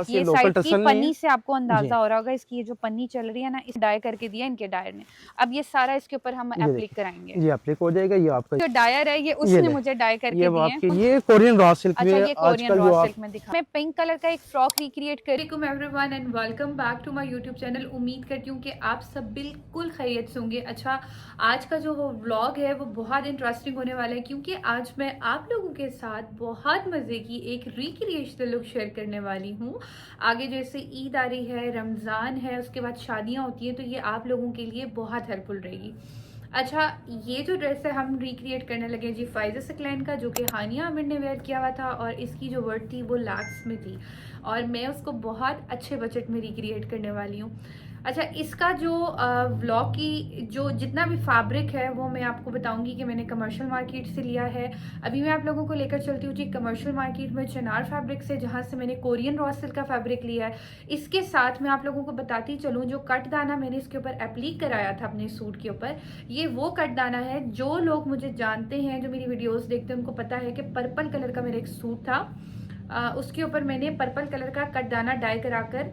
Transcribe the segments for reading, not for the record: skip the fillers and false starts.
ये साइड की पन्नी से आपको अंदाजा हो रहा होगा, इसकी ये जो पन्नी चल रही है ना, इस डाई करके दिया इनके डायर ने। अब ये सारा इसके ऊपर हम एप्लिक कराएंगे। ये एप्लिक हो जाएगा। ये आपका जो डायर है ये उसने मुझे डाई करके दिए हैं। ये कोरियन रॉ सिल्क में, अच्छा ये कोरियन आजकल रॉ सिल्क में दिखा मैं पिंक कलर का एक फ्रॉक रिक्रिएट कर रही हूं। Everyone and welcome back to my YouTube channel. उम्मीद करती हूँ कि आप सब बिल्कुल खैरियत से होंगे। अच्छा आज का जो व्लॉग है वो बहुत इंटरेस्टिंग होने वाला है, क्योंकि आज मैं आप लोगों के साथ बहुत मजे की एक रिक्रिएशनल लुक शेयर करने वाली हूँ। आगे जैसे ईद आ रही है, रमजान है, उसके बाद शादियाँ होती हैं, तो ये आप लोगों के लिए बहुत हेल्पफुल रहेगी। अच्छा ये जो ड्रेस है हम रिक्रिएट करने लगे जी फाइज़ा सकलैन का, जो कि हानिया आमिर ने वेयर किया हुआ था और इसकी जो वर्थ थी वो लैक्स में थी और मैं उसको बहुत अच्छे बजट में रिक्रिएट करने वाली हूँ। अच्छा इसका जो व्लॉग की जो जितना भी फैब्रिक है वो मैं आपको बताऊंगी कि मैंने कमर्शियल मार्केट से लिया है। अभी मैं आप लोगों को लेकर चलती हूँ जी कमर्शियल मार्केट में चिनार फैब्रिक से, जहाँ से मैंने कोरियन रॉ सिल्क का फैब्रिक लिया है। इसके साथ मैं आप लोगों को बताती चलूँ, जो कट दाना मैंने इसके ऊपर एप्लीक कराया था अपने सूट के ऊपर, ये वो कट दाना है। जो लोग मुझे जानते हैं, जो मेरी वीडियोस देखते हैं, उनको पता है कि पर्पल कलर का मेरा एक सूट था, उसके ऊपर मैंने पर्पल कलर का कट दाना डाई कराकर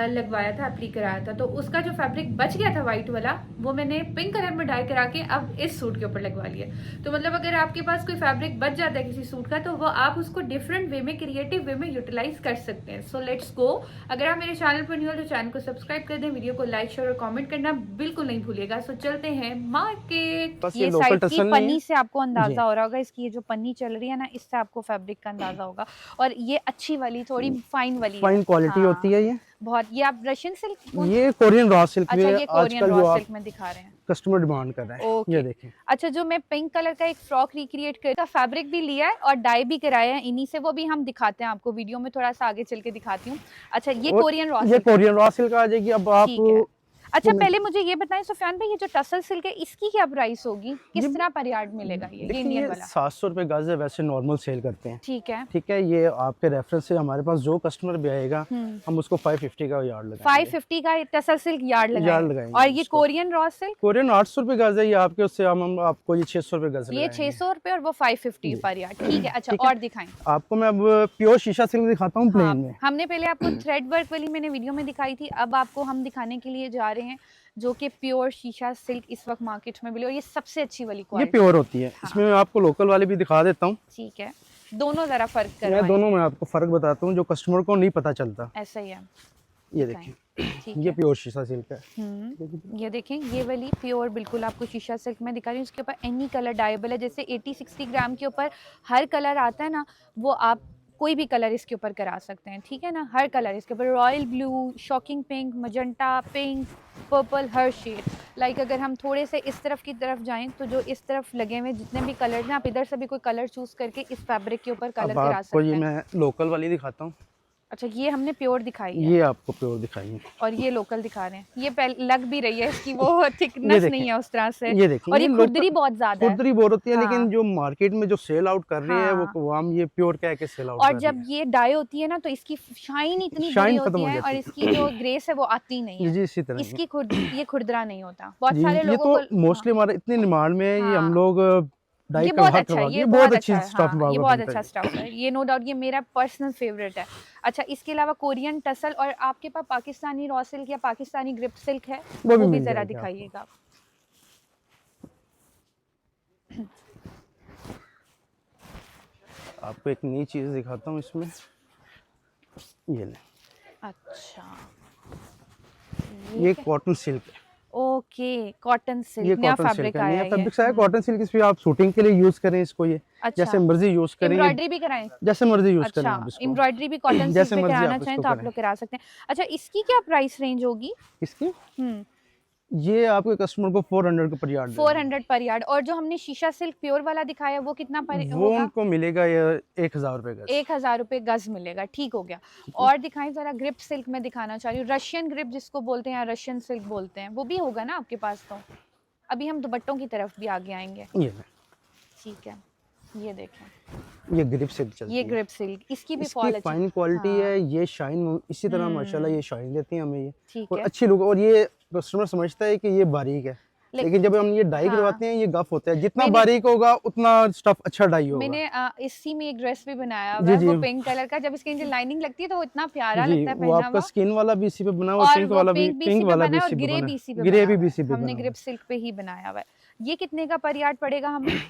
लगवाया था, एप्लीक कराया था। तो उसका जो फैब्रिक बच गया था वाइट वाला, वो मैंने पिंक कलर में डाई करा के अब इस सूट के ऊपर लगवा लिया। तो मतलब अगर आपके पास कोई फैब्रिक बच जाता है किसी सूट का, तो वो आप उसको डिफरेंट वे में, क्रिएटिव वे में यूटिलाइज कर सकते हैं। So let's go. अगर आप मेरे चैनल पर न्यू हो तो चैनल को सब्सक्राइब कर दें, वीडियो को लाइक शेयर और कॉमेंट करना बिल्कुल नहीं भूलिएगा। सो चलते हैं मार्केट। ये साइड की पन्नी से आपको अंदाजा हो रहा होगा, इसकी ये जो पन्नी चल रही है ना, इससे आपको फैब्रिक का अंदाजा होगा। और ये अच्छी वाली थोड़ी फाइन वाली फाइन क्वालिटी होती है ये बहुत। ये आप रशियन सिल्क, ये कोरियन रॉ सिल्क अच्छा में ये कोरियन आजकल रॉ सिल्क में दिखा रहे हैं, कस्टमर डिमांड कर रहा है। ये देखें। अच्छा जो मैं पिंक कलर का एक फ्रॉक रिक्रिएट कर, फैब्रिक भी लिया है और डाई भी कराया है इन्हीं से, वो भी हम दिखाते हैं आपको वीडियो में, थोड़ा सा आगे चल के दिखाती हूँ। अच्छा ये कोरियन रॉ सिल्क आ जाएगी। अब आप अच्छा पहले मुझे ये बताएं सुफियान भाई, ये जो टसल सिल्क है इसकी क्या प्राइस होगी, किस तरह पर यार्ड मिलेगा ये इंडियन वाला? 700 रुपए गज है, वैसे नॉर्मल सेल करते हैं। ठीक है ठीक है। ये आपके रेफरेंस से हमारे पास जो कस्टमर भी आएगा हम उसको 550 का यार्ड लगाएंगे। 550 का टसल सिल्क यार्ड लगाएंगे। और ये कोरियन रॉ सिल्क कोरियन 800 रुपए गज है ये आपके, उससे हम आपको ये 600 रुपए गज, ये 600 रुपए और वो 550 पर यार्ड। ठीक है। अच्छा और दिखाएं आपको मैं अब प्योर शीशा सिल्क दिखाता हूँ प्लेन में। हमने पहले आपको थ्रेड वर्क वाली मैंने वीडियो में दिखाई थी, अब आपको हम दिखाने के लिए जा रहे हैं जो कि प्योर शीशा सिल्क इस वक्त मार्केट में मिले और ये सबसे अच्छी वाली क्वालिटी, ये प्योर होती है। इसमें मैं आपको लोकल वाले भी दिखा देता हूँ। ठीक है दोनों जरा फर्क करवाएं। मैं दोनों में आपको फर्क बताता हूँ जो कस्टमर को नहीं पता चलता। ऐसा ही है। ये देखिए ये प्योर शीशा सिल्क है। ये देखें ये वाली प्योर बिल्कुल आपको शीशा सिल्क में दिखा रही हूँ। इसके ऊपर एनी कलर डायबल है, जैसे 80-60 ग्राम के ऊपर हर कलर आता है ना, वो आप कोई भी कलर इसके ऊपर करा सकते हैं। ठीक है ना, हर कलर इसके ऊपर, royal blue, shocking pink, magenta pink, purple, हर शेड। लाइक अगर हम थोड़े से इस तरफ की तरफ जाएं तो जो इस तरफ लगे हुए जितने भी कलर हैं, आप इधर से भी कोई कलर चूज करके इस फैब्रिक के ऊपर कलर करा सकते हैं। मैं लोकल वाली दिखाता हूँ। अच्छा ये हमने प्योर दिखाई है, ये आपको प्योर दिखाई है और ये लोकल दिखा रहे हैं। ये लग भी रही है इसकी वो थिकनेस नहीं है उस तरह से। ये देखिए और ये खुरदरी बहुत ज्यादा है, खुरदरी बहुत होती है। लेकिन जो मार्केट में जो सेल आउट कर रही है वो हम ये प्योर कह के सेल आउट और जब ये डाई होती है ना तो इसकी शाइन इतनी बुरी होती है और इसकी जो ग्रेस है वो आती नहीं है। जी इसी तरह इसकी ये खुरदरा नहीं होता। बहुत सारे लोगों को मोस्टली हमारा इतनी डिमांड में ये हम लोग ये बहुत अच्छा है, ये बहुत अच्छा स्टफ है, ये बहुत अच्छा स्टफ है, ये नो डाउट ये मेरा पर्सनल फेवरेट है। अच्छा इसके अलावा कोरियन टसल और आपके पास पाकिस्तानी रॉ सिल्क या पाकिस्तानी ग्रिप सिल्क है, वो भी जरा दिखाइएगा। आपको एक नई चीज दिखाता हूँ इसमें, ये ले। अच्छा ये कॉटन सिल्क है। ओके कॉटन सिल्क नया फैब्रिक आया है। फैब्रिक है कॉटन सिल्क। इस पे आप शूटिंग के लिए यूज करें इसको, ये जैसे मर्जी यूज करें, एम्ब्रॉयडरी भी कराएं जैसे मर्जी यूज करें। अच्छा एम्ब्रॉयडरी भी कॉटन सिल्क पे कराना चाहें तो आप लोग करा सकते हैं। अच्छा इसकी क्या प्राइस रेंज होगी इसकी? ये आपके कस्टमर को 400 पर यार्ड, 400 पर यार्ड। और जो हमने शीशा सिल्क प्योर वाला दिखाया वो कितना पर वो उनको मिलेगा 1000 रुपए गज। 1000 रुपए गज मिलेगा। ठीक हो गया। और दिखाएं जरा ग्रिप सिल्क में दिखाना चाह रही हूँ, रशियन ग्रिप जिसको बोलते हैं या रशियन सिल्क बोलते हैं, वो भी होगा ना आपके पास? तो अभी हम दुपट्टों की तरफ भी आगे आएंगे। ठीक है ये देखें ये ग्रिप सिल्क चलती है। ये ग्रिप सिल्क इसकी भी फाइन क्वालिटी है। ये शाइन इसी तरह माशाल्लाह ये शाइन देती है हमें ये, ठीक और है अच्छी लुक। और ये कस्टमर समझता है कि ये बारीक है, लेकिन जब हम ये डाई हाँ। करवाते हैं ये गफ होता है, जितना मैंने- बारीक होगा उतना स्टफ अच्छा डाई होगा। मैंने इसी में एक ड्रेस भी बनाया हुआ जी है, जी वो पिंक कलर का, जब इसके नीचे लाइनिंग लगती है तो वो इतना प्यारा जी, लगता है वो पहना आपका हुआ। स्किन वाला भी इसी पे बना हुआ, और पिंक वो वाला भी, पिंक पिंक बीसी पे वाला बना भी है और इसी पे ग्रे बना बीसी पे है, ग्रे बना भी हुआ बीसी है। पे हमने बना हुआ ग्रिप है। सिल्क पे ही बनाया हुआ है। ये कितने का पर यार्ड पड़ेगा हमें?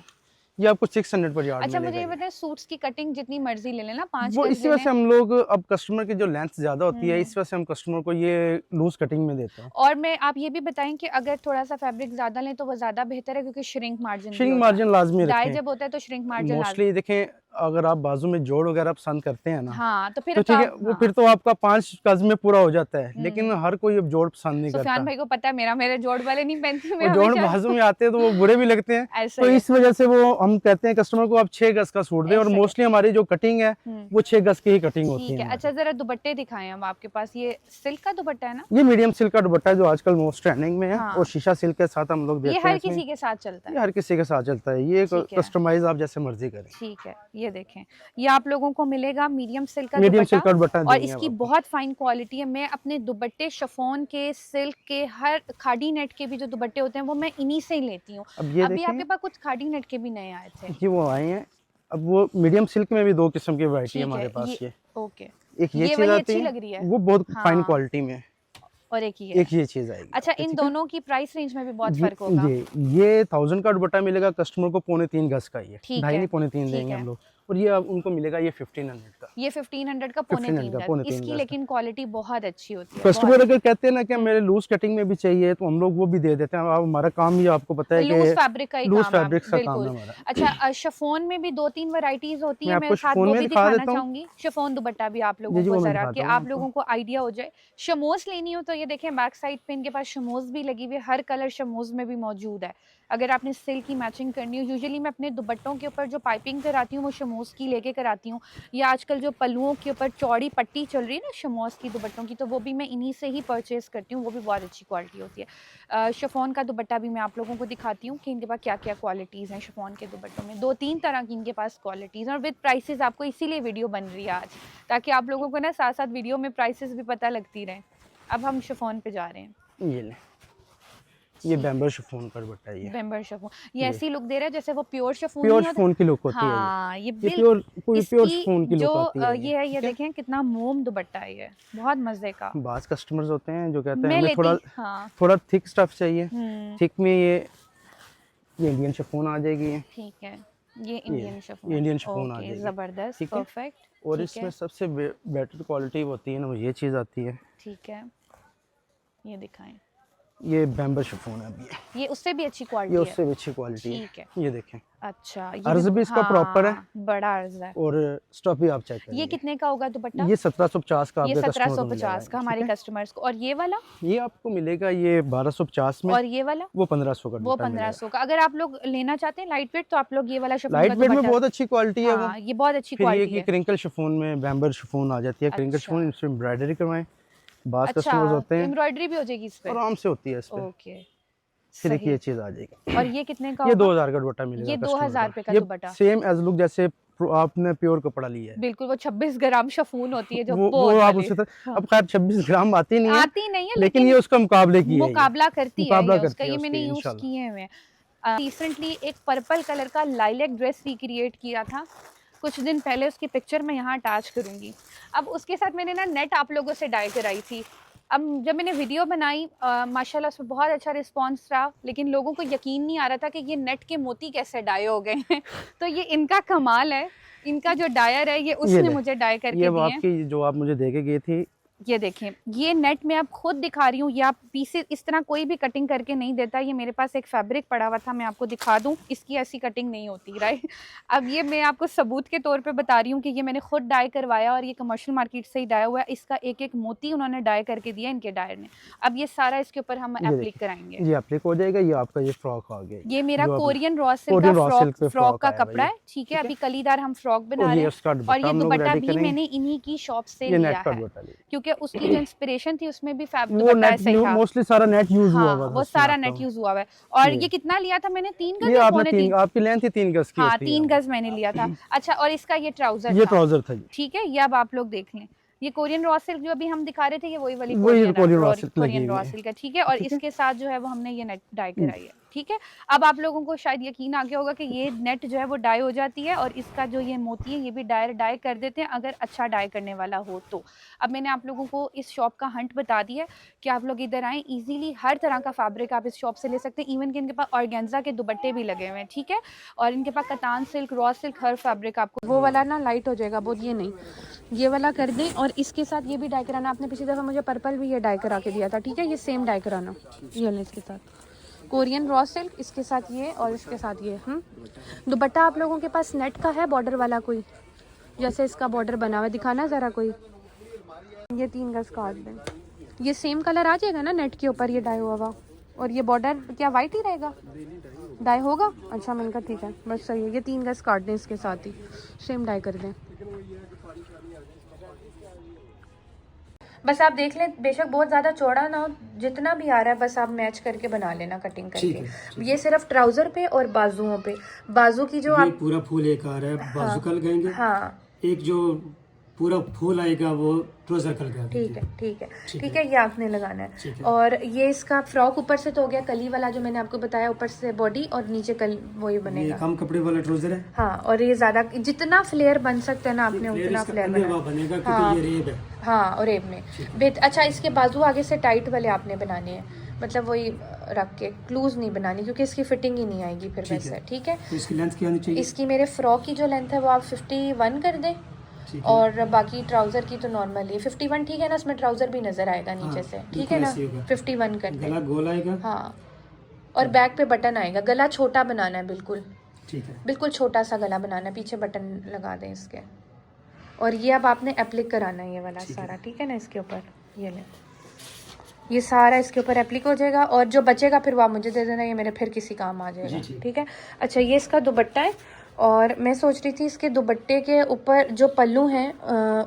ये आपको 600 पर यार्ड अच्छा मुझे मिलेगा ये ये। बताएं, सूट्स की कटिंग जितनी मर्जी ले लेना, 5 वो गज इसी ले वजह लें। से हम लोग अब कस्टमर की जो लेंथ ज्यादा होती है, हम्म। इस वजह से हम कस्टमर को ये लूज कटिंग में देते हैं। और मैं आप ये भी बताएं कि अगर थोड़ा सा फैब्रिक ज्यादा लें तो वो ज्यादा बेहतर है, क्योंकि श्रिंक मार्जिन भी श्रिंक होता मार्जिन लाजमी है। डाई रखें। जब होता है तो श्रिंक मार्जिन लाजमी। मोस्टली देखें, अगर आप बाजू में जोड़ वगैरह पसंद करते हैं ना, हाँ तो फिर तो ठीक है, वो फिर तो आपका 5 गज में पूरा हो जाता है, लेकिन हर कोई अब जोड़ पसंद नहीं सुफियान करता। भाई को पता है मेरे जोड़ वाले नहीं पहनती, मैं वो जोड़ हमेशा बाजू में आते हैं तो वो बुरे भी लगते हैं, ऐसा तो ही है। इस वजह से वो हम कहते हैं कस्टमर को आप 6 गज का सूट दें, और ऐसा ही है। मोस्टली हमारी जो कटिंग है वो 6 गज की ही कटिंग होती ठीक है है। अच्छा जरा दुपट्टे दिखाएं हम आपके पास। ये सिल्क का दुपट्टा है ना? ये मीडियम सिल्क का दुपट्टा है जो आजकल मोस्ट ट्रेंडिंग में है, हाँ। और शीशा सिल्क के साथ हम लोग ये देते हैं हर इसमें। किसी के साथ चलता ये है। हर किसी के साथ चलता है, ये ठीक है। कस्टमाइज आप जैसे मर्जी करें। ठीक है, ये देखें, ये आप लोगों को मिलेगा मीडियम सिल्क का मीडियम सिल्क का दुपट्टा, दुपट्टा और देंगे इसकी आपको। बहुत फाइन क्वालिटी है। मैं अपने दुपट्टे शिफॉन के, सिल्क के, हर खादी नेट के भी जो दुपट्टे होते हैं वो मैं इन्हीं से ही लेती हूँ। अब ये अभी देखें, आपके पास कुछ खादी नेट के भी नए आए थे। ये वो आए हैं। अब वो मीडियम सिल्क में भी 2 किस्म की वैरायटी है ठीक हमारे है, पास। ये ओके, एक ये ये चीज वाली आती अच्छी है, लग रही है। वो बहुत फाइन हाँ। क्वालिटी में है। और एक ही है। एक ये चीज आएगी। अच्छा, इन ठीक है? दोनों की प्राइस रेंज में भी बहुत ये फर्क होगा। ये 1000 का दुपट्टा मिलेगा कस्टमर को 2.25 गज का, ये ठीक 2.5 है, नहीं 2.25 ठीक देंगे है। हम लोग। और ये अब उनको मिलेगा ये 1500 का। ये 1500 का 1500 का, पौने गज। तीन इसकी गज लेकिन क्वालिटी बहुत अच्छी होती है। कस्टमर अगर कहते हैं ना कि मेरे लूज कटिंग में भी चाहिए, तो हम लोग वो भी दे देते हैं। अब हमारा काम ही आपको पता है लूज कि फैब्रिक का ही लूज काम है। फैब्रिक का काम बिल्कुल। है हमारा। अच्छा, शिफॉन में भी 2-3 वैरायटीज होती मैं है, आपको मैं साथ शिफॉन वो में भी दिखा दिखाना देता हूँ। चाहूंगी। शिफॉन दुपट्टा भी आप लोगों जी, को वो मैं जरा, दिखाता कि हूँ आप आपको। लोगों को आइडिया हो जाए। शमोज लेनी हो तो ये देखें, बैक साइड पे इनके पास शमोज भी लगी हुई है, हर कलर शमोज में भी मौजूद है। अगर आपने सिल्क की मैचिंग करनी हो, यूजुअली मैं अपने दुपट्टों के ऊपर जो पाइपिंग कराती हूँ वो शमोज की लेके कराती हूँ, या आजकल जो पल्लुओं के ऊपर चौड़ी पट्टी चल रही है ना शमोज की दुपट्टों की, तो वो भी मैं इन्हीं से ही परचेज करती हूँ, वो भी बहुत अच्छी क्वालिटी होती है। शिफॉन का दुपट्टा भी मैं आप लोगों को दिखाती हूँ कि इनके पास क्या क्या क्वालिटीज़ हैं। शिफॉन के दुपट्टों में 2-3 तरह की इनके पास क्वालिटीज़ हैं, और विद प्राइसेस आपको इसीलिए वीडियो बन रही है आज, ताकि आप लोगों को ना साथ साथ वीडियो में प्राइसेस भी पता लगती रहें। अब हम शिफॉन पे जा रहे हैं। ये ले, ये बैम्बर शिफॉन का दुपट्टा है। ये बेम्बर शिफॉन, ये ऐसी लुक दे रहा है जैसे वो प्योर शिफॉन प्योर नहीं होता। शिफॉन की लुक होती है। हाँ, ये प्योर प्योर इसकी शिफॉन की जो लुक आती है। ये है, ये देखें कितना मोम दुपट्टा है, ये बहुत मजे का। बाज कस्टमर्स होते हैं जो कहते हैं मैं हमें लेती, हाँ। थोड़ा थिक स्टफ चाहिए। थिक में ये इंडियन शिफॉन आ जाएगी। ये ठीक है, ये इंडियन शिफॉन, ये इंडियन शिफॉन आ ओके, जाएगी। जबरदस्त, ठीक है? परफेक्ट। और ठीक इसमें है, सबसे बेटर क्वालिटी होती है ना, वो ये चीज़ आती है। ठीक है, ये दिखाएं। ये बैम्बर शिफॉन है। अभी ये उससे भी अच्छी ये क्वालिटी है। उससे भी अच्छी क्वालिटी है। ठीक है, ये देखें, अच्छा, ये अर्ज भी इसका प्रॉपर है, बड़ा अर्ज है। और स्टफ भी आप चेक करेंगे। ये कितने का होगा दुपट्टा? ये 1750 का ये आपके कस्टमर को 1750 का हमारे मिलेगा। कस्टमर्स को। और ये वाला? ये आपको मिलेगा ये 1250 में, और ये वाला? वो 1500 का वो दुपट्टा मिलेगा। 1500 का। अगर आप लोग लेना चाहते हैं लाइट वेट, तो आप लोग ये वाला शिफॉन लाइट का वेट में दुपट्टा, बहुत अच्छी क्वालिटी है वो। हाँ, ये बहुत अच्छी फिर ये क्वालिटी कि है। क्रिंकल शिफॉन में बैम्बर शिफॉन आ जाती है। क्रिंकल अच्छा। शिफॉन इसमें एम्ब्रॉयडरी करवाएं, बास अच्छा, कस्टमर्स होते हैं, एम्ब्रॉयडरी भी हो जाएगी इस पे? आराम से होती है इस पे। ओके, फिर एक सही। ये चीज आ जाएगी। और ये कितने का ये होगा? 2000 का दुपट्टा मिलेगा। ये कस्टमर 2000 रुपए का ये दुपट्टा। सेम एज लुक जैसे आपने प्योर कपड़ा लिया है। बिल्कुल, वो 26 ग्राम शफून होती है जो वो बहुत आप वाली। उसे हाँ। अब खैर 26 ग्राम आती नहीं है, आती नहीं है, लेकिन ये उसका मुकाबले की है। मुकाबला करती है मुकाबला ये करती उसका। है ये उसके, मैंने यूज इंशाल्लाह। किए हुए हैं। रिसेंटली एक पर्पल कलर का लाइलैक ड्रेस रिक्रिएट किया था कुछ दिन पहले, उसकी पिक्चर मैं यहाँ अटैच करूँगी। अब उसके साथ मैंने ना नेट आप लोगों से डाई कराई थी। अब जब मैंने वीडियो बनाई, माशाल्लाह उसमें बहुत अच्छा रिस्पांस रहा, लेकिन लोगों को यकीन नहीं आ रहा था कि ये नेट के मोती कैसे डाई हो गए हैं। तो ये इनका कमाल है, इनका जो डायर है ये उसने मुझे डाई करके ये दिए हैं। आपकी जो आप मुझे दे के गई थी, ये देखें, ये नेट में आप खुद दिखा रही हूँ, ये आप पीसेस इस तरह कोई भी कटिंग करके नहीं देता। ये मेरे पास एक फैब्रिक पड़ा हुआ था, मैं आपको दिखा दूँ, इसकी ऐसी कटिंग नहीं होती, राइट। अब ये मैं आपको सबूत के तौर पे बता रही हूँ कि ये मैंने खुद डाई करवाया, और ये कमर्शियल मार्केट से ही डाई हुआ है। इसका एक एक मोती उन्होंने डाई करके दिया इनके डायर ने। अब ये सारा इसके ऊपर हम एप्लिक कराएंगे। ये एप्लिक हो जाएगा। ये आपका ये फ्रॉक आ गया। ये मेरा कोरियन रॉ सिल्क का फ्रॉक का कपड़ा है, ठीक है। अभी कलीदार हम फ्रॉक बना रहे हैं, और ये दुपट्टा भी मैंने इन्हीं की शॉप से लिया है, क्योंकि उसकी जो इंस्पिरेशन थी उसमें भी फैब्रिक ऐसा ही था। मोस्टली सारा नेट यूज हुआ हुआ हाँ, था, वो सारा नेट यूज हुआ हुआ है। और ये कितना लिया था मैंने? 3 गज ये या आपने 3.5? आपकी लेंथ ही 3 गज की हाँ, होती है। 3 गज मैंने लिया था। अच्छा, और इसका ये ट्राउजर ये था, ट्राउजर था। ठीक है। ये अब आप लोग देख लें, ये कोरियन रॉ सिल्क जो अभी हम दिखा रहे थे, ये वही वाली वही कोरियन रॉ सिल्क लगी कोरियन रॉ हुई है। सिल्क है, ठीक है। और ठीक है। इसके साथ जो है वो हमने ये नेट डाई कराई है, ठीक है। अब आप लोगों को शायद यकीन आ गया होगा कि ये नेट जो है वो डाई हो जाती है, और इसका जो ये मोती है ये भी डाई कर देते हैं अगर अच्छा डाई करने वाला हो तो। अब मैंने आप लोगों को इस शॉप का हंट बता दिया है कि आप लोग इधर आएँ, इजीली हर तरह का फैब्रिक आप इस शॉप से ले सकते हैं। इवन कि इनके पास ऑर्गेन्जा के दुपट्टे भी लगे हुए हैं, ठीक है। और इनके पास कतान सिल्क, रॉ सिल्क, हर फैब्रिक आपको। वो वाला ना लाइट हो जाएगा बहुत, ये नहीं, ये वाला कर दें। और इसके साथ ये भी डाई कराना, आपने पिछली दफ़ा मुझे पर्पल भी ये डाई करा के दिया था, ठीक है। ये सेम डाई कराना, ये लें इसके साथ कोरियन रॉ सिल्क, इसके साथ ये और इसके साथ ये। दुपट्टा आप लोगों के पास नेट का है बॉर्डर वाला कोई, जैसे इसका बॉर्डर बना हुआ, दिखाना ज़रा कोई। ये 3 गज काट दें, ये सेम कलर आ जाएगा ना नेट के ऊपर, ये डाई हुआ हुआ। और ये बॉर्डर क्या वाइट ही रहेगा, डाई होगा? अच्छा, मैंने कहा ठीक है, बस सही है। ये 3 गज काट दें, इसके साथ ही सेम डाई कर दें। बस आप देख लें, बेशक बहुत ज़्यादा चौड़ा ना हो, जितना भी आ रहा है बस आप मैच करके बना लेना कटिंग करके। ये सिर्फ ट्राउजर पे और बाजुओं पे, बाजू की जो आप पूरा फूल एक आ रहा है, बाजू कल गएंगे। हाँ, एक जो पूरा फूल आएगा वो ट्राउजर कल का। ठीक है, ठीक है, ठीक है। ये आपने लगाना है। और ये इसका फ्रॉक ऊपर से तो हो गया, कली वाला जो मैंने आपको बताया, ऊपर से बॉडी और नीचे कल वही बनेगा। ये कम कपड़े वाला ट्राउजर है। हाँ, और ये ज्यादा जितना फ्लेयर बन सकता है ना आपने उतना फ्लेयर बनेगा, क्योंकि ये रेब है। हाँ, और रेब में अच्छा, इसके बाजू आगे से टाइट वाले आपने बनाने हैं, मतलब वही रख के, क्लूज नहीं बनानी, क्योंकि इसकी फिटिंग ही नहीं आएगी फिर वैसे, ठीक है। तो इसकी लेंथ क्या होनी चाहिए? इसकी मेरे फ्रॉक की जो लेंथ है वो आप 51 कर दें, और बाकी ट्राउजर की तो नॉर्मल ही 51 ठीक है ना, इसमें ट्राउजर भी नजर आएगा नीचे से, ठीक है ना। 51 कर दें। गला गोल आएगा। हाँ, और बैक पे बटन आएगा। गला छोटा बनाना है, बिल्कुल ठीक है, बिल्कुल छोटा सा गला बनाना है, पीछे बटन लगा दें इसके। और ये अब आपने एप्लिक कराना है ये वाला सारा, ठीक है ना, इसके ऊपर ये ले, ये सारा इसके ऊपर एप्लिक हो जाएगा। और जो बचेगा फिर वो आप मुझे दे देना, ये मेरे फिर किसी काम आ जाएगा, ठीक है। अच्छा, ये इसका दुपट्टा है, और मैं सोच रही थी इसके दुपट्टे के ऊपर जो पल्लू हैं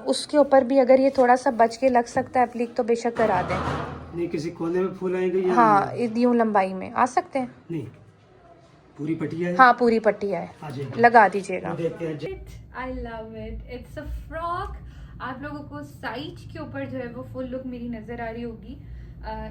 उसके ऊपर भी अगर ये थोड़ा सा बच के लग सकता है एप्लिक, तो बेशक करा दें। नहीं, किसी कोने में फूल आएंगे या हाँ, यूं लंबाई में आ सकते हैं। नहीं, पूरी पट्टिया है। हाँ, पूरी पट्टिया है, लगा दीजिएगा। I love it, it's a frock. आप लोगों को साइज के ऊपर जो है वो फुल लुक मेरी नजर आ रही होगी।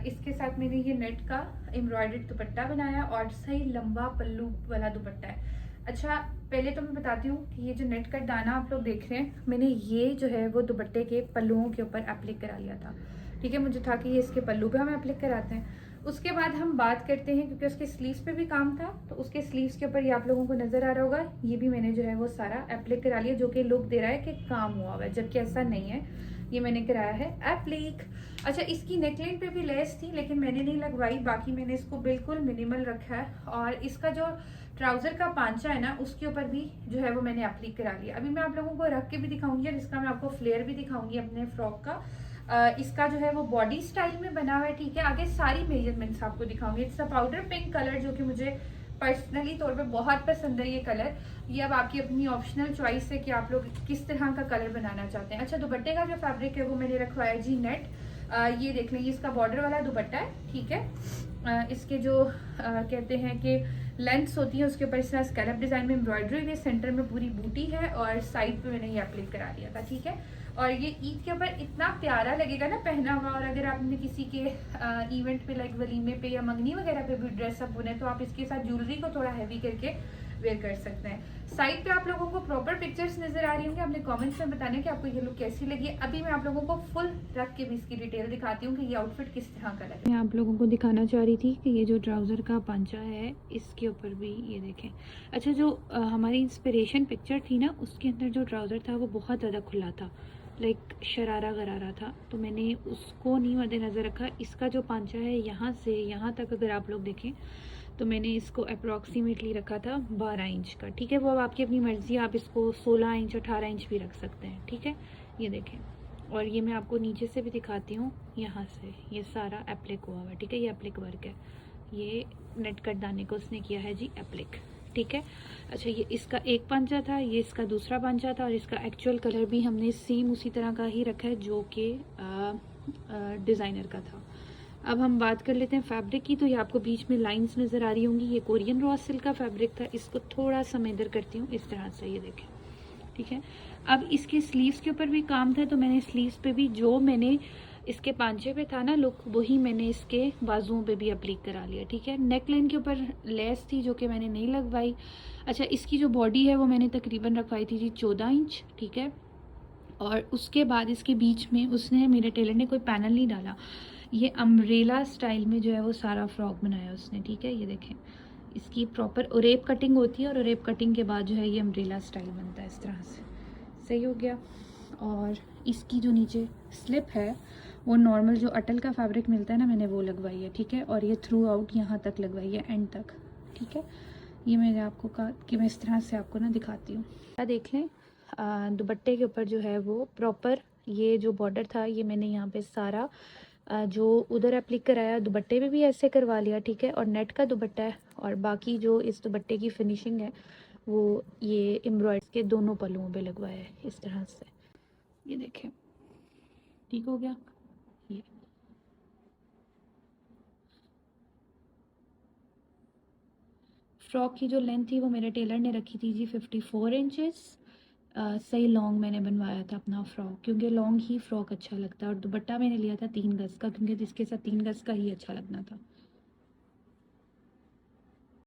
इसके साथ मैंने ये नेट का एम्ब्रॉयडर्ड दुपट्टा बनाया और सही लंबा पल्लू वाला दुपट्टा है। अच्छा, पहले तो मैं बताती हूँ कि ये जो नेट का दाना आप लोग देख रहे हैं, मैंने ये जो है वो दुपट्टे के पल्लुओं के ऊपर एप्लिक करा लिया था, ठीक है। मुझे था कि ये इसके पल्लू पे हम एप्लिक कराते हैं। उसके बाद हम बात करते हैं, क्योंकि उसके स्लीव्स पे भी काम था, तो उसके स्लीव्स के ऊपर ये आप लोगों को नजर आ रहा होगा, ये भी मैंने जो है वो सारा एप्लिक करा लिया, जो कि लुक दे रहा है कि काम हुआ हुआ है, जबकि ऐसा नहीं है, ये मैंने कराया है एप्लिक। अच्छा, इसकी नेकलाइन पे भी लेस थी, लेकिन मैंने नहीं लगवाई, बाकी मैंने इसको बिल्कुल मिनिमल रखा है। और इसका जो ट्राउजर का पांचा है ना, उसके ऊपर भी जो है वो मैंने एप्लिक करा लिया। अभी मैं आप लोगों को रख के भी दिखाऊंगी, और इसका मैं आपको फ्लेयर भी दिखाऊंगी अपने फ्रॉक का। इसका जो है वो बॉडी स्टाइल में बना हुआ है, ठीक है। आगे सारी मेजरमेंट्स आपको दिखाऊंगी। It's a powder pink colour, जो कि मुझे पर्सनली तौर पे बहुत पसंद है ये कलर। ये अब आपकी अपनी ऑप्शनल चॉइस है कि आप लोग किस तरह का कलर बनाना चाहते हैं। अच्छा, दुपट्टे का जो फैब्रिक है वो मैंने रखवाया जी नेट। ये देख लें, ये इसका बॉर्डर वाला दुपट्टा है, ठीक है। इसके जो कहते हैं कि लेंथ्स होती है, उसके ऊपर इस तरह स्कैलप डिजाइन में एम्ब्रॉयडरी है, सेंटर में पूरी बूटी है, और साइड पे मैंने ये एप्लिक करा दिया था, ठीक है। और ये ईद के ऊपर इतना प्यारा लगेगा ना पहना हुआ, और अगर आपने किसी के इवेंट पे लाइक वलीमे पे या मंगनी वगैरह पे भी ड्रेस अप बुने, तो आप इसके साथ ज्वेलरी को थोड़ा हैवी करके वेयर कर सकते हैं। साइड पे आप लोगों को प्रॉपर पिक्चर्स नजर आ रही होंगी, आपने कमेंट्स में बताना कि आपको ये लुक कैसी लगी। अभी मैं आप लोगों को फुल रख के भी इसकी डिटेल दिखाती हूँ कि ये आउटफिट किस तरह का लगे। मैं आप लोगों को दिखाना चाह रही थी कि ये जो ट्राउज़र का पांचा है, इसके ऊपर भी ये देखें। अच्छा, जो हमारी इंस्पिरेशन पिक्चर थी ना, उसके अंदर जो ट्राउज़र था वो बहुत ज़्यादा खुला था, लाइक शरारा गरारा था, तो मैंने उसको नहीं मद्देनज़र रखा। इसका जो पांचा है यहाँ से यहाँ तक अगर आप लोग देखें, तो मैंने इसको अप्रॉक्सीमेटली रखा था 12 इंच का, ठीक है। वो अब आपकी अपनी मर्ज़ी, आप इसको 16 इंच 18 इंच भी रख सकते हैं, ठीक है। ये देखें, और ये मैं आपको नीचे से भी दिखाती हूँ, यहाँ से ये सारा एप्लिक हुआ हुआ है, ठीक है। ये एप्लिक वर्क है, ये नेट कट दाने को उसने किया है जी एप्लिक, ठीक है। अच्छा, ये इसका एक पंचा था, ये इसका दूसरा पंचा था, और इसका एक्चुअल कलर भी हमने सेम उसी तरह का ही रखा है जो कि डिज़ाइनर का था। अब हम बात कर लेते हैं फैब्रिक की। तो ये आपको बीच में लाइंस नज़र आ रही होंगी, ये कोरियन रॉ सिल्क का फैब्रिक था। इसको थोड़ा सा मैं इधर करती हूँ इस तरह से, ये देखें, ठीक है। अब इसके स्लीव्स के ऊपर भी काम था, तो मैंने स्लीव्स पे भी जो मैंने इसके पांचे पे था ना लुक, वही मैंने इसके बाजुओं पे भी अप्लाई करा लिया। ठीक है, नेक लाइन के ऊपर लेस थी जो कि मैंने नहीं लगवाई। अच्छा, इसकी जो बॉडी है वो मैंने तकरीबन रखवाई थी जी 14 इंच। ठीक है, और उसके बाद इसके बीच में उसने, मेरे टेलर ने कोई पैनल नहीं डाला, ये अम्ब्रेला स्टाइल में जो है वो सारा फ्रॉक बनाया उसने। ठीक है, ये देखें, इसकी प्रॉपर ओरेप कटिंग होती है और ओरेप कटिंग के बाद जो है ये अम्ब्रेला स्टाइल बनता है इस तरह से। सही हो गया। और इसकी जो नीचे स्लिप है वो नॉर्मल जो अटल का फैब्रिक मिलता है ना, मैंने वो लगवाई है। ठीक है, और ये थ्रू आउट यहाँ तक लगवाई है, एंड तक। ठीक है, ये मैंने आपको कहा कि मैं इस तरह से आपको ना दिखाती हूँ। देख लें, दुपट्टे के ऊपर जो है वो प्रॉपर ये जो बॉर्डर था ये मैंने यहाँ पे सारा जो उधर एप्लिक कराया, दुपट्टे पे भी ऐसे करवा लिया। ठीक है, और नेट का दुपट्टा है, और बाकी जो इस दुपट्टे की फिनिशिंग है वो ये एम्ब्रॉयडरी के दोनों पल्लुओं पे लगवाया है इस तरह से। ये देखें, ठीक हो गया। ये फ्रॉक की जो लेंथ थी वो मेरे टेलर ने रखी थी जी 54 इंचेस। सही लॉन्ग मैंने बनवाया था अपना फ़्रॉक, क्योंकि लॉन्ग ही फ़्रॉक अच्छा लगता है। और दुपट्टा मैंने लिया था 3 गज़ का, क्योंकि जिसके साथ 3 गज़ का ही अच्छा लगना था।